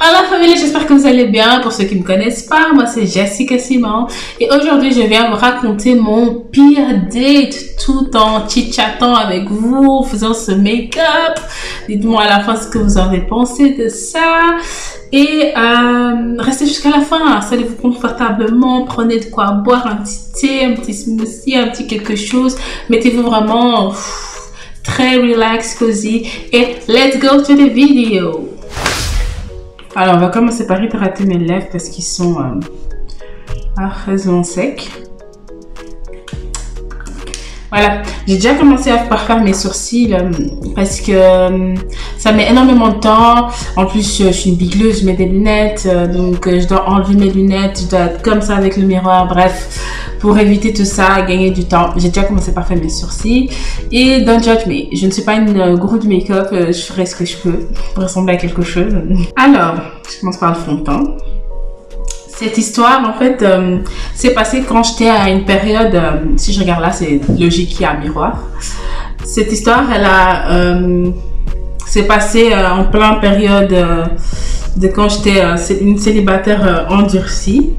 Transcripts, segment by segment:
Alors famille, j'espère que vous allez bien. Pour ceux qui ne me connaissent pas, moi c'est Jessica Simon et aujourd'hui je viens vous raconter mon pire date tout en chit-chattant avec vous, faisant ce make-up. Dites-moi à la fin ce que vous en avez pensé de ça et restez jusqu'à la fin. Installez-vous confortablement, prenez de quoi boire, un petit thé, un petit smoothie, un petit quelque chose. Mettez-vous vraiment très relax, cozy et let's go to the video. Alors, on va commencer par hydrater mes lèvres parce qu'ils sont à raison secs. Voilà, j'ai déjà commencé par faire mes sourcils parce que ça met énormément de temps. En plus, je suis une bigleuse, je mets des lunettes, donc je dois enlever mes lunettes, je dois être comme ça avec le miroir, bref. Pour éviter tout ça, gagner du temps, j'ai déjà commencé par faire mes sourcils. Et don't judge me, je ne suis pas une gourou de make-up, je ferai ce que je peux pour ressembler à quelque chose. Alors, je commence par le fond de teint. Cette histoire, en fait, s'est passée quand j'étais à une période, si je regarde là, c'est logique qu'il y a un miroir. Cette histoire, s'est passée en pleine période de quand j'étais une célibataire endurcie.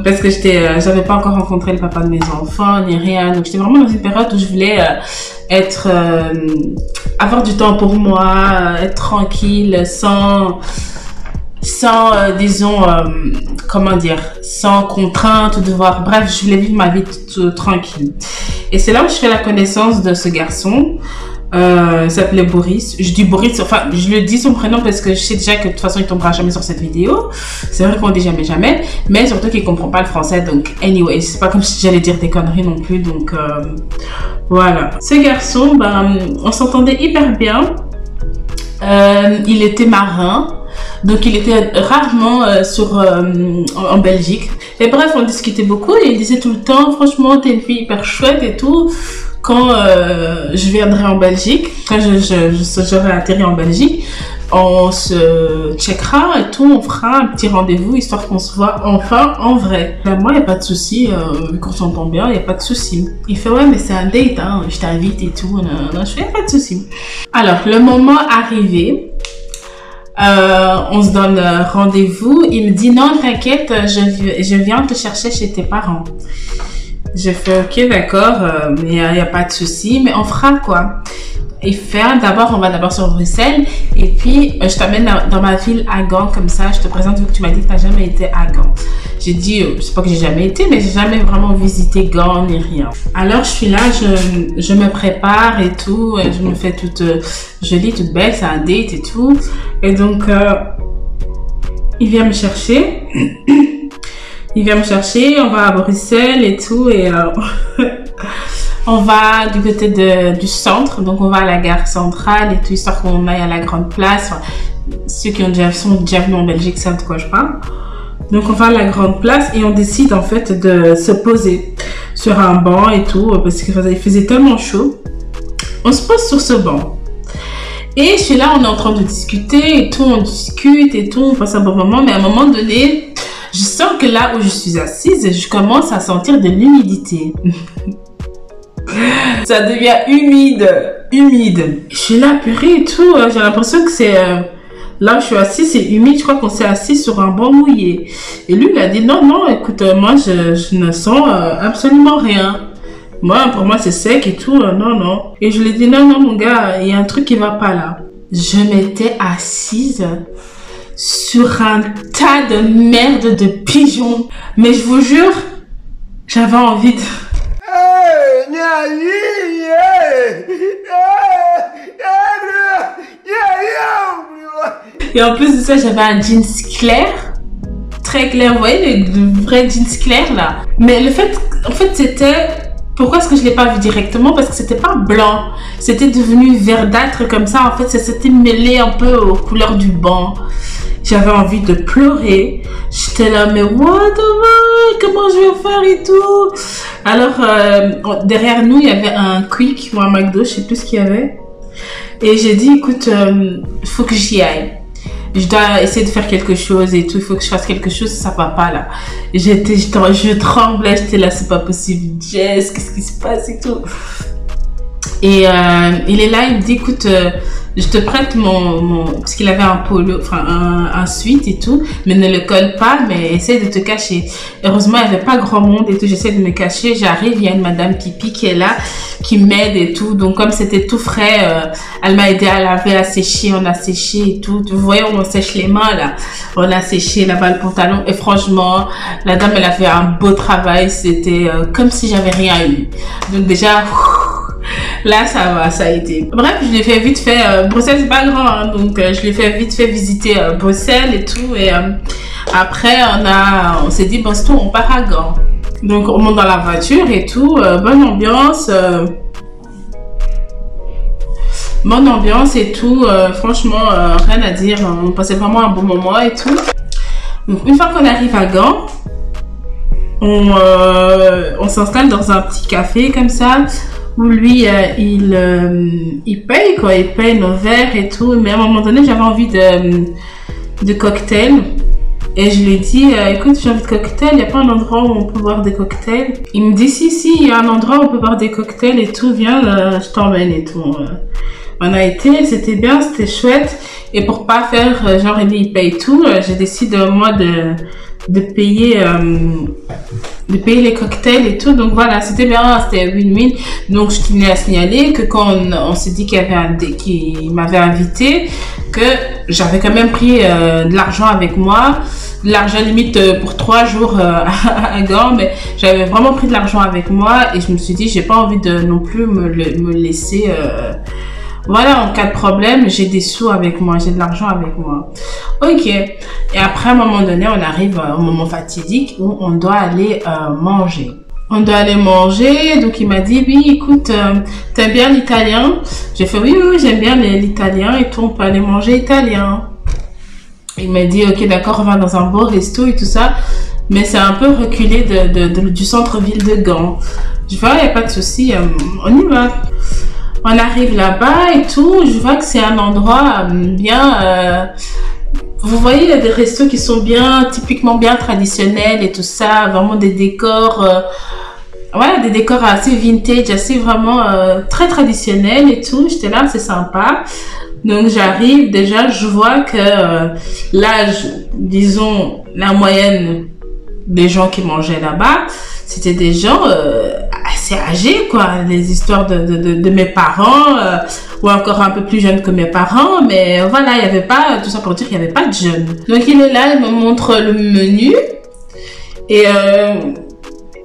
Parce que j'avais pas encore rencontré le papa de mes enfants ni rien, donc j'étais vraiment dans une période où je voulais avoir du temps pour moi, être tranquille, sans disons comment dire, sans contrainte ou devoir, bref, je voulais vivre ma vie tranquille. Et c'est là où je fais la connaissance de ce garçon. Il s'appelait Boris. Je dis Boris, enfin je le dis son prénom parce que je sais déjà que de toute façon il tombera jamais sur cette vidéo. C'est vrai qu'on dit jamais, mais surtout qu'il comprend pas le français, donc anyway, c'est pas comme si j'allais dire des conneries non plus, donc voilà. Ce garçon, on s'entendait hyper bien. Il était marin, donc il était rarement en Belgique. Et bref, on discutait beaucoup et il disait tout le temps, franchement t'es une fille hyper chouette et tout. Quand je viendrai en Belgique, quand j'aurai atterri en Belgique, on se checkera et tout, on fera un petit rendez-vous histoire qu'on se voit enfin en vrai. Moi, il n'y a pas de souci, vu qu'on s'entend bien, il n'y a pas de souci. Il fait ouais, mais c'est un date, hein, je t'invite et tout. Non, je fais pas de souci. Alors, le moment arrivé, on se donne rendez-vous. Il me dit non, t'inquiète, je viens te chercher chez tes parents. J'ai fait ok, d'accord, mais il n'y a pas de souci, mais on fera quoi? Il fait d'abord, on va d'abord sur Bruxelles et puis je t'amène dans ma ville à Gand, comme ça je te présente vu que tu m'as dit que tu n'as jamais été à Gand. J'ai dit, c'est pas que j'ai jamais été, mais j'ai jamais vraiment visité Gand ni rien. Alors je suis là, je me prépare et tout, je me fais toute jolie, toute belle, c'est un date et tout. Et donc il vient me chercher. Il vient me chercher, on va à Bruxelles et tout, et on va du côté du centre, donc on va à la gare centrale et tout, histoire qu'on aille à la grande place. Enfin, ceux qui sont déjà venus en Belgique savent de quoi je parle. Donc on va à la grande place et on décide en fait de se poser sur un banc et tout, parce qu'il faisait tellement chaud. On se pose sur ce banc. Et je suis là, on est en train de discuter et tout, on discute et tout, on passe un bon moment, mais à un moment donné, je sens que là où je suis assise, je commence à sentir de l'humidité. Ça devient humide. Je suis là, purée et tout. J'ai l'impression que c'est... là où je suis assise, c'est humide. Je crois qu'on s'est assis sur un banc mouillé. Et lui, il a dit, non, écoute, moi, je ne sens absolument rien. Pour moi, c'est sec et tout. Non. Et je lui ai dit, non, mon gars, il y a un truc qui va pas là. Je m'étais assise sur un tas de merde de pigeons. Mais je vous jure, j'avais envie de... Et en plus de ça, j'avais un jeans clair. Très clair, vous voyez, le vrai jeans clair là. Mais le fait, en fait, c'était... Pourquoi est-ce que je l'ai pas vu directement? Parce que c'était pas blanc. C'était devenu verdâtre comme ça. En fait, ça s'était mêlé un peu aux couleurs du banc. J'avais envie de pleurer. J'étais là, mais what the fuck? Comment je vais faire et tout? Alors, derrière nous, il y avait un Quick ou un McDo, je sais plus ce qu'il y avait. Et j'ai dit, écoute, il faut que j'y aille. Je dois essayer de faire quelque chose et tout. Il faut que je fasse quelque chose, ça va pas là. Je tremblais, j'étais là, c'est pas possible. Jess, qu'est-ce qui se passe et tout? Et il est là, il me dit, écoute, je te prête parce qu'il avait un polo, enfin un sweat et tout, mais ne le colle pas, mais essaie de te cacher. Heureusement, il n'y avait pas grand monde et tout, j'essaie de me cacher, j'arrive, il y a une madame pipi qui est là, qui m'aide et tout, donc comme c'était tout frais, elle m'a aidé à laver, à sécher, on a séché et tout. Vous voyez, on sèche les mains là, on a séché là-bas le pantalon et franchement, la dame, elle a fait un beau travail, c'était comme si j'avais rien eu. Donc déjà, là, ça va, ça a été. Bref, je l'ai fait vite fait. Bruxelles, c'est pas grand, hein, donc je l'ai fait vite fait visiter Bruxelles et tout. Et après, on s'est dit, bon, c'est tout, on part à Gand. Donc, on monte dans la voiture et tout. Bonne ambiance. Bonne ambiance et tout. Franchement, rien à dire. On passait vraiment un bon moment et tout. Donc, une fois qu'on arrive à Gand, on s'installe dans un petit café comme ça. Où lui, il paye quoi, il paye nos verres et tout. Mais à un moment donné, j'avais envie de cocktail. Et je lui ai dit, écoute, j'ai envie de cocktail, il n'y a pas un endroit où on peut boire des cocktails? Il me dit, si, il y a un endroit où on peut boire des cocktails et tout, viens, je t'emmène et tout. On a été, c'était bien, c'était chouette. Et pour pas faire, genre, il paye tout, j'ai décidé, moi, de payer les cocktails et tout. Donc voilà, c'était bien, c'était win-win. Donc je tenais à signaler que quand on s'est dit qu'il m'avait invité, que j'avais quand même pris de l'argent avec moi, de l'argent limite pour 3 jours à Gand, mais j'avais vraiment pris de l'argent avec moi et je me suis dit j'ai pas envie de non plus me laisser voilà, en cas de problème, j'ai des sous avec moi, j'ai de l'argent avec moi. Ok. Et après, à un moment donné, on arrive au moment fatidique où on doit aller manger. On doit aller manger. Donc, il m'a dit, oui, écoute, t'aimes bien l'italien? J'ai fait, oui, j'aime bien l'italien et tout, on peut aller manger italien. Il m'a dit, ok, d'accord, on va dans un beau resto et tout ça. Mais c'est un peu reculé du centre-ville de Gand. Je vois, il n'y a pas de souci, on y va. On arrive là-bas et tout, je vois que c'est un endroit bien... vous voyez, il y a des restos qui sont typiquement bien traditionnels et tout ça, vraiment des décors... voilà, des décors assez vintage, assez vraiment très traditionnels et tout. J'étais là, c'est sympa. Donc j'arrive, déjà je vois que l'âge, disons, la moyenne des gens qui mangeaient là-bas, c'était des gens assez âgés, quoi. Les histoires de mes parents, ou encore un peu plus jeunes que mes parents, mais voilà, il n'y avait pas, tout ça pour dire qu'il n'y avait pas de jeunes. Donc il est là, il me montre le menu, et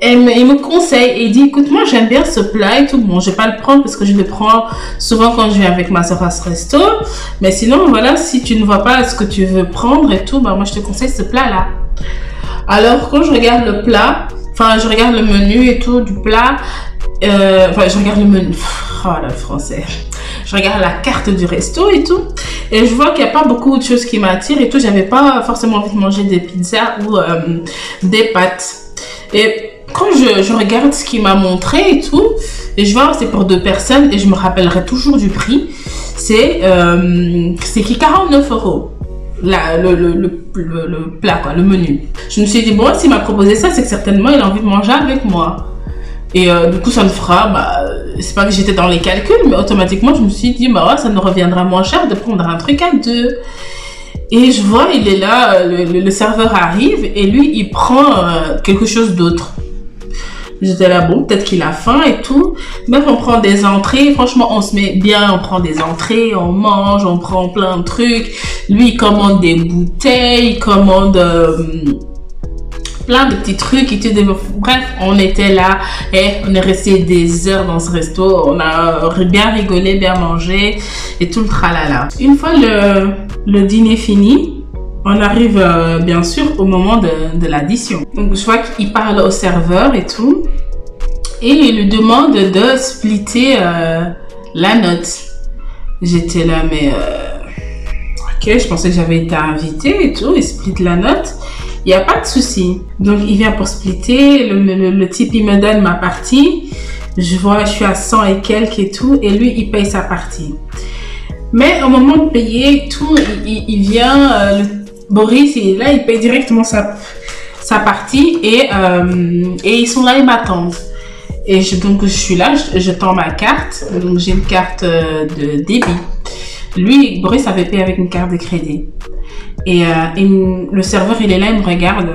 il me conseille, et il dit, écoute, moi j'aime bien ce plat et tout. Bon, je vais pas le prendre parce que je le prends souvent quand je viens avec ma soeur à ce resto, mais sinon, voilà, si tu ne vois pas ce que tu veux prendre et tout, bah moi je te conseille ce plat-là. Alors, quand je regarde le plat, enfin, je regarde le menu et tout du plat, enfin, je regarde le menu, oh le français, je regarde la carte du resto et tout, et je vois qu'il n'y a pas beaucoup de choses qui m'attirent et tout, j'avais pas forcément envie de manger des pizzas ou des pâtes. Et quand je regarde ce qu'il m'a montré et tout, et je vois c'est pour 2 personnes, et je me rappellerai toujours du prix, c'est qui 49 €. Le plat, quoi, le menu. Je me suis dit, bon, s'il m'a proposé ça, c'est que certainement il a envie de manger avec moi. Et du coup, ça me fera, c'est pas que j'étais dans les calculs, mais automatiquement, je me suis dit, ouais, ça nous reviendra moins cher de prendre un truc à 2. Et je vois, il est là, le serveur arrive, et lui, il prend quelque chose d'autre. J'étais là, bon, peut-être qu'il a faim et tout. Bref, on prend des entrées. Franchement, on se met bien, on prend des entrées, on mange, on prend plein de trucs. Lui, il commande des bouteilles, il commande plein de petits trucs. Et tout. Bref, on était là et on est resté des heures dans ce resto. On a bien rigolé, bien mangé et tout le tralala. Une fois le dîner fini, on arrive bien sûr au moment de l'addition. Donc je vois qu'il parle au serveur et tout. Et il lui demande de splitter la note. J'étais là, mais... ok, je pensais que j'avais été invitée et tout. Il split la note. Il n'y a pas de souci. Donc il vient pour splitter. Le type, il me donne ma partie. Je vois, je suis à 100 et quelques et tout. Et lui, il paye sa partie. Mais au moment de payer, tout, il vient... Boris, il est là, il paye directement sa partie et ils sont là, ils m'attendent. Donc je suis là, je tends ma carte. Donc j'ai une carte de débit. Lui, Boris avait payé avec une carte de crédit. Et le serveur, il est là, il me regarde.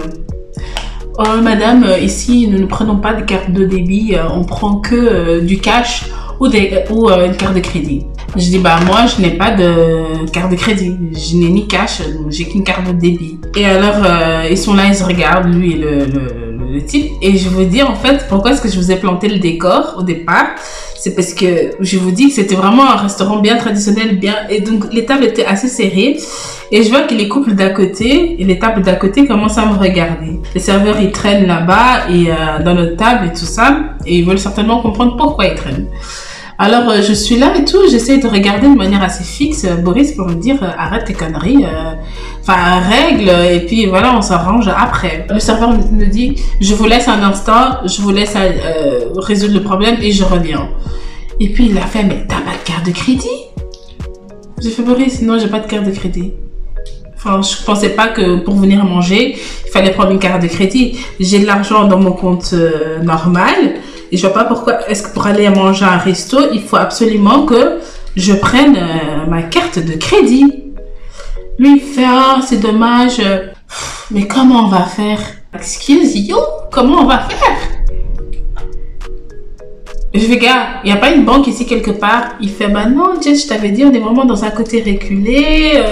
Oh, madame, ici, nous ne prenons pas de carte de débit, on prend que du cash ou une carte de crédit. Je dis, bah, moi, je n'ai pas de carte de crédit. Je n'ai ni cash, j'ai qu'une carte de débit. Et alors, ils sont là, ils se regardent, lui et le type. Et je vous dis, en fait, pourquoi est-ce que je vous ai planté le décor au départ? C'est parce que je vous dis que c'était vraiment un restaurant bien traditionnel, et donc les tables étaient assez serrées. Et je vois que les couples d'à côté et les tables d'à côté commencent à me regarder. Les serveurs, ils traînent là-bas et dans notre table et tout ça. Et ils veulent certainement comprendre pourquoi ils traînent. Alors, je suis là et tout, j'essaie de regarder de manière assez fixe Boris pour me dire arrête tes conneries, enfin règle, et puis voilà, on s'arrange après. Le serveur me dit je vous laisse un instant, je vous laisse résoudre le problème et je reviens. Et puis il a fait mais t'as pas de carte de crédit? J'ai fait Boris, non, j'ai pas de carte de crédit. Enfin, je pensais pas que pour venir manger, il fallait prendre une carte de crédit. J'ai de l'argent dans mon compte normal. Et je vois pas pourquoi, est-ce que pour aller manger à un resto, il faut absolument que je prenne ma carte de crédit. Lui, il fait, ah, c'est dommage. Mais comment on va faire? Excuse you, comment on va faire? Je fais, gars, il n'y a pas une banque ici quelque part? Il fait, bah non, Jess, je t'avais dit, on est vraiment dans un côté reculé.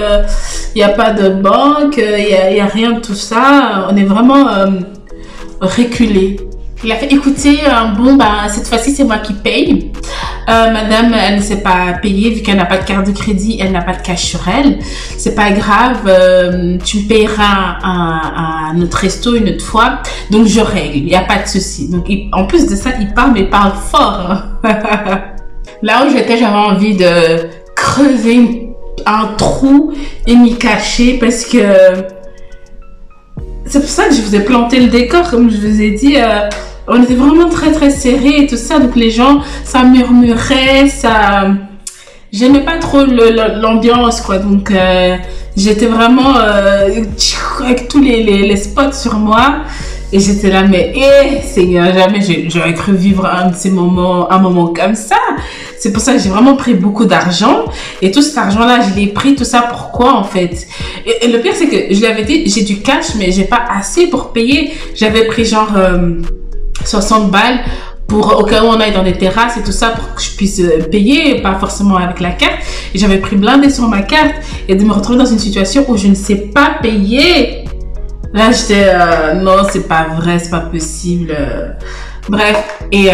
Il n'y a pas de banque, il y a rien de tout ça. On est vraiment reculé. Il a fait écoutez, bon, bah, cette fois-ci, c'est moi qui paye. Madame, elle ne sait pas payer vu qu'elle n'a pas de carte de crédit, elle n'a pas de cash sur elle. C'est pas grave, tu me payeras à notre resto une autre fois. Donc, je règle, il n'y a pas de souci. Donc, en plus de ça, il parle, mais il parle fort. Hein. Là où j'étais, j'avais envie de creuser un trou et m'y cacher parce que c'est pour ça que je vous ai planté le décor, comme je vous ai dit. On était vraiment très très serrés et tout ça, donc les gens, ça murmurait, ça... J'aimais pas trop l'ambiance, quoi, donc j'étais vraiment avec tous les spots sur moi, et j'étais là, mais Seigneur, jamais j'aurais cru vivre un moment comme ça. C'est pour ça que j'ai vraiment pris beaucoup d'argent, et tout cet argent-là, je l'ai pris, tout ça, pourquoi en fait? Et le pire, c'est que je lui avais dit, j'ai du cash, mais j'ai pas assez pour payer. J'avais pris genre 60 balles pour au cas où on aille dans des terrasses et tout ça pour que je puisse payer, pas forcément avec la carte. Et j'avais pris blindé sur ma carte et de me retrouver dans une situation où je ne sais pas payer. Là, j'étais non, c'est pas vrai, c'est pas possible. Bref, et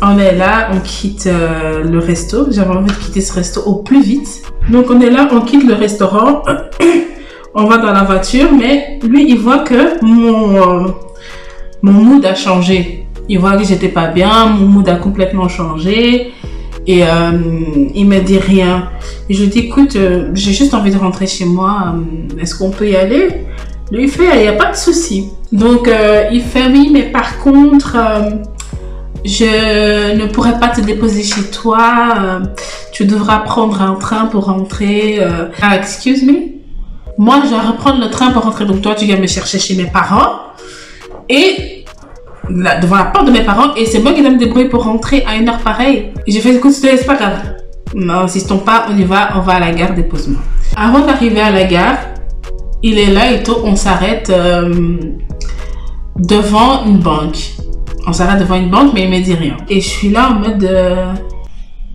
on est là, on quitte le resto. J'avais envie de quitter ce resto au plus vite. Donc on est là, on quitte le restaurant. On va dans la voiture, mais lui, il voit que mon mood a changé. Il voit que j'étais pas bien, mon mood a complètement changé. Et il me dit rien. Et je lui dis, écoute, j'ai juste envie de rentrer chez moi. Est-ce qu'on peut y aller? Lui, il fait, il n'y a pas de souci. Donc, il fait, oui, mais par contre, je ne pourrais pas te déposer chez toi. Tu devras prendre un train pour rentrer. Ah, excuse me? Moi, je vais reprendre le train pour rentrer. Donc, toi, tu viens me chercher chez mes parents. Et devant la porte de mes parents. Et c'est moi qui dois me débrouiller pour rentrer à une heure pareille. Et j'ai fait, écoute, c'est pas grave. Non, insistons pas, on y va. On va à la gare, dépose-moi. Avant d'arriver à la gare, il est là et tout. On s'arrête devant une banque. On s'arrête devant une banque, mais il me dit rien. Et je suis là en mode...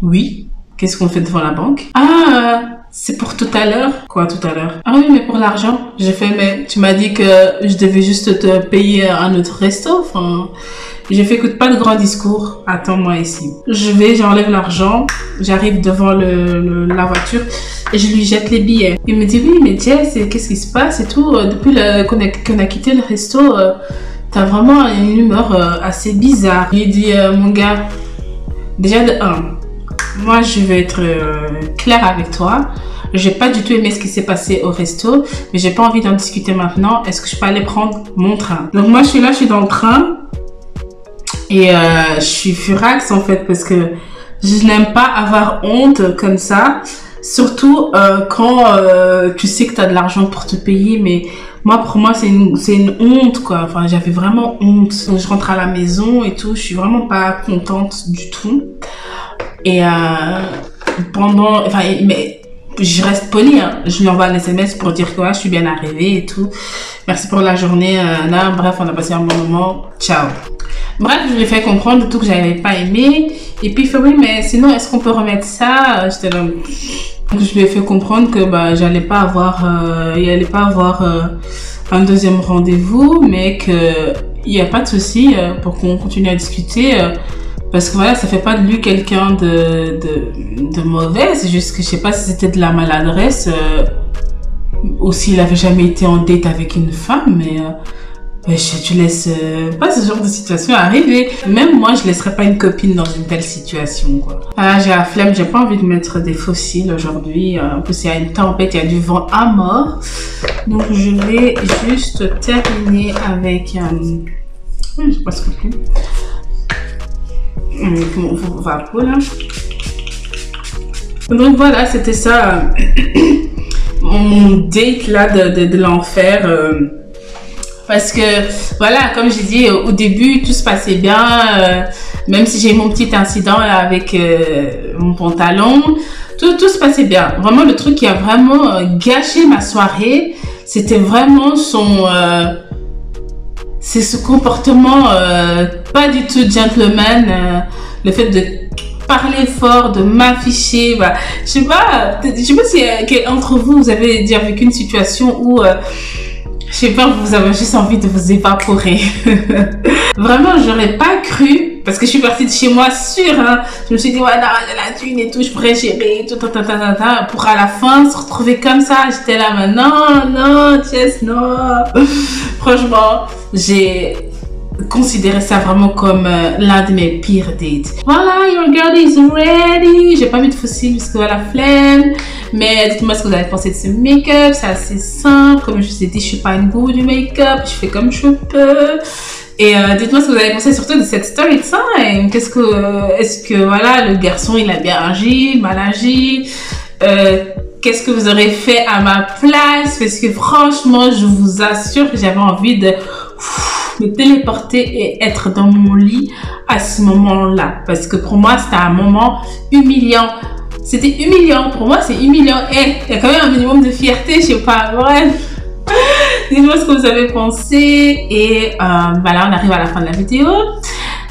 oui, qu'est-ce qu'on fait devant la banque? Ah, c'est pour tout à l'heure. Quoi, tout à l'heure? Ah oui, mais pour l'argent. J'ai fait, mais tu m'as dit que je devais juste te payer un autre resto. Enfin, j'ai fait, écoute, pas de grand discours. Attends-moi ici. J'enlève l'argent. J'arrive devant la voiture et je lui jette les billets. Il me dit, oui, mais Jess, qu'est-ce qui se passe et tout? Depuis qu'on a quitté le resto, t'as vraiment une humeur assez bizarre. Il dit, mon gars, déjà de 1, moi je vais être claire avec toi. J'ai pas du tout aimé ce qui s'est passé au resto, mais j'ai pas envie d'en discuter maintenant. Est-ce que je peux aller prendre mon train? Donc moi je suis là, je suis dans le train et je suis furax en fait parce que je n'aime pas avoir honte comme ça. Surtout quand tu sais que tu as de l'argent pour te payer, mais Moi, pour moi, c'est une honte, quoi. Enfin, j'avais vraiment honte. Donc, je rentre à la maison et tout. Je suis vraiment pas contente du tout. Et mais je reste polie, hein. Je lui envoie un SMS pour dire que ouais, je suis bien arrivée et tout. Merci pour la journée. Là, bref, on a passé un bon moment. Ciao. Bref, je lui ai fait comprendre tout que j'avais pas aimé. Et puis, il fait oui, mais sinon, est-ce qu'on peut remettre ça? J'étais là. Donc, je lui ai fait comprendre que bah, il allait pas avoir un deuxième rendez-vous, mais que il y a pas de souci pour qu'on continue à discuter. Parce que voilà, ça fait pas de lui quelqu'un de mauvais. C'est juste que je sais pas si c'était de la maladresse ou s'il avait jamais été en date avec une femme, mais tu laisses pas ce genre de situation arriver. Même moi, je laisserais pas une copine dans une telle situation, quoi. Ah, j'ai la flemme, j'ai pas envie de mettre des fossiles aujourd'hui. En plus, il y a une tempête, il y a du vent à mort. Donc, je vais juste terminer avec... je sais pas ce que c'est. On va là. Donc voilà, c'était ça mon date là de l'enfer. Parce que voilà, comme j'ai dit au début, tout se passait bien. Même si j'ai eu mon petit incident là, avec mon pantalon, tout se passait bien. Vraiment, le truc qui a vraiment gâché ma soirée, c'était vraiment c'est ce comportement pas du tout gentleman, le fait de parler fort, de m'afficher. Bah, je sais pas si entre vous avez déjà vécu une situation où je sais pas, vous avez juste envie de vous évaporer. Vraiment, j'aurais pas cru, parce que je suis partie de chez moi sûre, hein. Je me suis dit, ouais, non, j'ai la thune et tout, je pourrais gérer, tout, pour à la fin se retrouver comme ça. J'étais là, mais non, Jess, non. Franchement, j'ai considéré ça vraiment comme l'un de mes pires dates. Voilà, your girl is ready. J'ai pas mis de fossiles parce que la flemme. Mais dites-moi ce que vous avez pensé de ce make-up. C'est assez simple. Comme je vous ai dit, je suis pas une gourou du make-up. Je fais comme je peux. Et dites-moi ce que vous avez pensé surtout de cette story time. Est-ce que voilà, le garçon il a bien agi, mal agi? Qu'est-ce que vous aurez fait à ma place? Parce que franchement, je vous assure que j'avais envie de me téléporter et être dans mon lit à ce moment-là. Parce que pour moi, c'était un moment humiliant. C'était humiliant. Pour moi, c'est humiliant. Il y a quand même un minimum de fierté, je sais pas. Bref. Dites-moi ce que vous avez pensé. Et voilà, on arrive à la fin de la vidéo.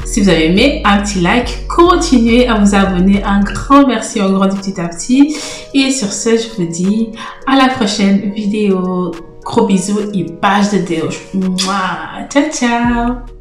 Si vous avez aimé, un petit like. Continuez à vous abonner. Un grand merci, on grandit petit à petit. Et sur ce, je vous dis à la prochaine vidéo. Gros bisous et page de déo. Ciao, ciao.